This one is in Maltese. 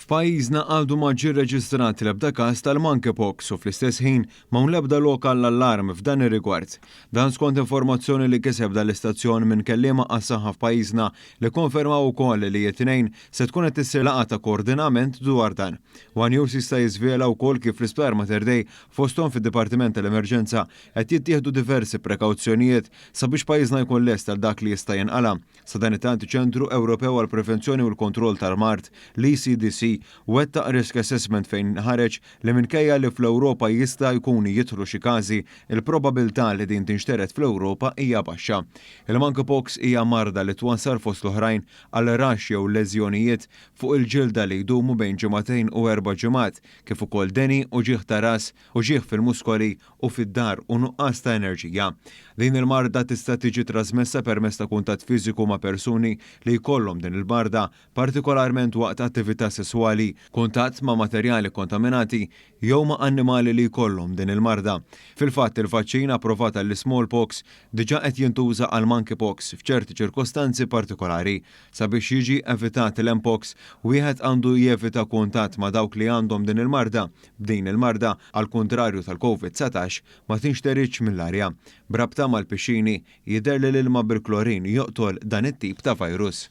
F'pajjiżna għadu ma ġie rreġistrat l-ebda każ tal-Monkeypox u fl-istess ħin m'hawn l-ebda lokal l-allarm f'dan ir-rigward. Dan skont informazzjoni li kiseb l-istazzjon minn Kelliema għas-saħħa f'pajjiżna li kkonfermaw ukoll li t-Tnejn se tkun qed issir laqgħa ta' koordinament dwar dan. Jista jiżvela wkoll kif fl-Isptar Mater Dei fosthom fid-Dipartiment tal-Emerġenza qed jittieħdu diversi prekawzjonijiet sabiex pajjiżna jkun lest għal dak li jista' jinqala'. Sa dan it-tant iċ-Ċentru Ewropew għall-Prevenzjoni u l-Kontroll tal-Mard, l-ECDC, wettaq risk assessment fejn ħareġ li minkejja li fl-Ewropa jista' jkunu jidħlu xi każi, il-probabilità li din tinxteret fl-Ewropa hija baxxa. Il-Monkeypox hija marda li twassal fost l-oħrajn għal raxx jew leżjonijiet fuq il-ġilda li jdumu bejn ġimagħtejn u 4 ġimgħat, kif ukoll deni u ġieħ ta' ras u ġieħ fil-muskoli u fid-dar u nuqqas ta' enerġija. Din il-marda tista' tiġi trasmessa permezz ta' kuntatt fiżiku ma' persuni li jkollhom din il-marda, partikolarment waqt attività sesswali, kuntatt ma' materjali kontaminati jew ma' annimali li jkollhom din il-marda. Fil-fatt il-vaċċin approvat għall-smallpox diġà qed jintuża għal monkeypox f'ċerti ċirkostanzi partikolari. Sabiex jiġi evitat l-mpox, wieħed għandu jevita kuntatt ma' dawk li għandhom din il-marda. B'din il-marda, għal kontrarju tal-COVID-19, ma tinxteriġ mill-arja. Brabta mal-pixxini jidher li l-ilma bil-klorin joqtol dan it-tip ta' virus.